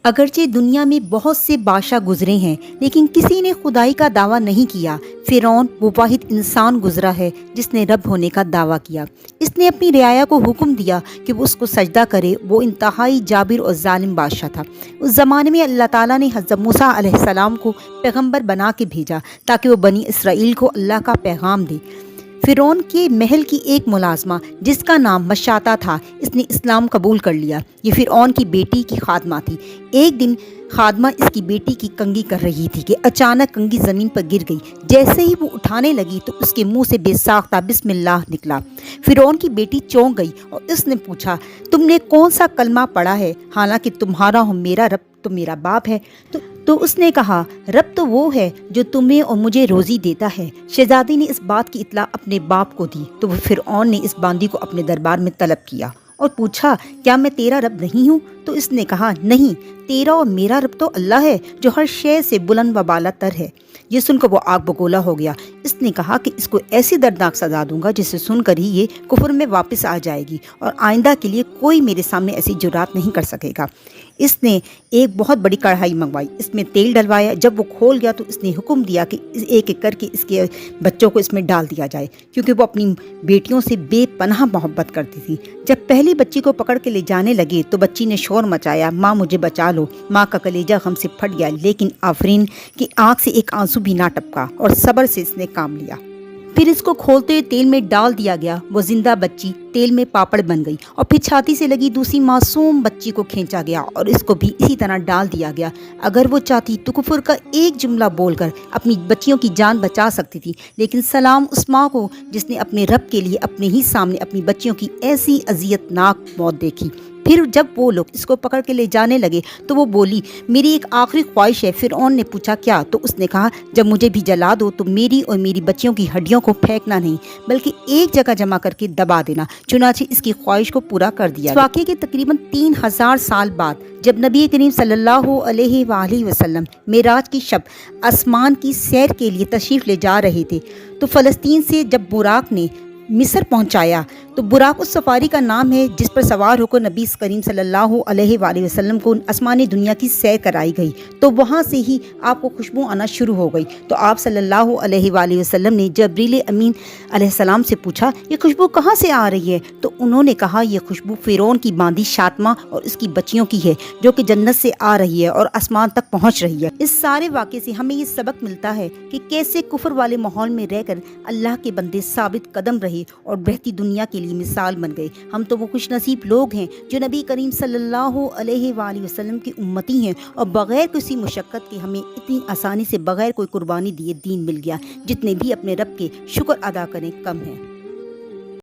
اگرچہ دنیا میں بہت سے بادشاہ گزرے ہیں لیکن کسی نے خدائی کا دعویٰ نہیں کیا۔ فرعون وہ واحد انسان گزرا ہے جس نے رب ہونے کا دعویٰ کیا۔ اس نے اپنی رعایا کو حکم دیا کہ وہ اس کو سجدہ کرے۔ وہ انتہائی جابر اور ظالم بادشاہ تھا۔ اس زمانے میں اللہ تعالیٰ نے حضرت موسیٰ علیہ السلام کو پیغمبر بنا کے بھیجا تاکہ وہ بنی اسرائیل کو اللہ کا پیغام دے۔ فرعون کے محل کی ایک ملازمہ جس کا نام مشاطہ تھا، اس نے اسلام قبول کر لیا۔ یہ فرعون کی بیٹی کی خادمہ تھی۔ ایک دن خادمہ اس کی بیٹی کی کنگھی کر رہی تھی کہ اچانک کنگھی زمین پر گر گئی۔ جیسے ہی وہ اٹھانے لگی تو اس کے منہ سے بے ساختہ بسم اللہ نکلا۔ فرعون کی بیٹی چونک گئی اور اس نے پوچھا، تم نے کون سا کلمہ پڑھا ہے؟ حالانکہ تمہارا ہوں میرا رب تو میرا باپ ہے۔ تو اس نے کہا، رب تو وہ ہے جو تمہیں اور مجھے روزی دیتا ہے۔ شہزادی نے اس بات کی اطلاع اپنے باپ کو دی تو وہ فرعون نے اس باندی کو اپنے دربار میں طلب کیا اور پوچھا، کیا میں تیرا رب نہیں ہوں؟ تو اس نے کہا، نہیں، تیرا اور میرا رب تو اللہ ہے جو ہر شے سے بلند و بالا تر ہے۔ یہ سن کر وہ آگ بگولا ہو گیا۔ اس نے کہا کہ اس کو ایسی دردناک سزا دوں گا جسے سن کر ہی یہ کفر میں واپس آ جائے گی اور آئندہ کے لیے کوئی میرے سامنے ایسی جرات نہیں کر سکے گا۔ اس نے ایک بہت بڑی کڑھائی منگوائی، اس میں تیل ڈلوایا۔ جب وہ کھول گیا تو اس نے حکم دیا کہ ایک ایک کر کے اس کے بچوں کو اس میں ڈال دیا جائے، کیونکہ وہ اپنی بیٹیوں سے بے پناہ محبت کرتی تھی۔ جب پہلی بچی کو پکڑ کے لے جانے لگے تو بچی نے شور مچایا، ماں مجھے بچا لو۔ ماں کا کلیجہ غم سے پھٹ گیا، لیکن آفرین کی آنکھ سے ایک آنسو بھی نہ ٹپکا اور صبر سے اس نے کام لیا۔ پھر اس کو کھولتے ہوئے تیل میں ڈال دیا گیا۔ وہ زندہ بچی تیل میں پاپڑ بن گئی اور پھر چھاتی سے لگی دوسری معصوم بچی کو کھینچا گیا اور اس کو بھی اسی طرح ڈال دیا گیا۔ اگر وہ چاہتی تو کفر کا ایک جملہ بول کر اپنی بچیوں کی جان بچا سکتی تھی، لیکن سلام اس ماں کو جس نے اپنے رب کے لیے اپنے ہی سامنے اپنی بچیوں کی ایسی اذیت ناک موت دیکھی۔ پھر جب وہ لوگ اس کو پکڑ کے لے جانے لگے تو وہ بولی، میری ایک آخری خواہش ہے۔ فرعون نے پوچھا، کیا؟ تو اس نے کہا، جب مجھے بھی جلا دو تو میری اور میری بچیوں کی ہڈیوں کو پھینکنا نہیں بلکہ ایک جگہ جمع کر کے دبا دینا۔ چنانچہ اس کی خواہش کو پورا کر دیا۔ اس واقعے کے تقریباً 3000 سال بعد جب نبی کریم صلی اللہ علیہ وآلہ وسلم معراج کی شب آسمان کی سیر کے لیے تشریف لے جا رہے تھے تو فلسطین سے جب براق نے مصر پہنچایا تو براق اس سفاری کا نام ہے جس پر سوار ہو کر نبی کریم صلی اللہ علیہ وآلہ وسلم کو آسمانی دنیا کی سیر کرائی گئی۔ تو وہاں سے ہی آپ کو خوشبو آنا شروع ہو گئی۔ تو آپ صلی اللہ علیہ وآلہ وسلم نے جبریل امین علیہ السلام سے پوچھا، یہ خوشبو کہاں سے آ رہی ہے؟ تو انہوں نے کہا، یہ خوشبو فرعون کی باندی شاطمہ اور اس کی بچیوں کی ہے جو کہ جنت سے آ رہی ہے اور آسمان تک پہنچ رہی ہے۔ اس سارے واقعے سے ہمیں یہ سبق ملتا ہے کہ کیسے کفر والے ماحول میں رہ کر اللہ کے بندے ثابت قدم رہے اور بہتی دنیا کے لیے مثال بن گئے۔ ہم تو وہ خوش نصیب لوگ ہیں جو نبی کریم صلی اللہ علیہ وآلہ وسلم کی امتی ہیں اور بغیر کسی مشقت کے ہمیں اتنی آسانی سے بغیر کوئی قربانی دیے دین مل گیا۔ جتنے بھی اپنے رب کے شکر ادا کریں کم ہیں۔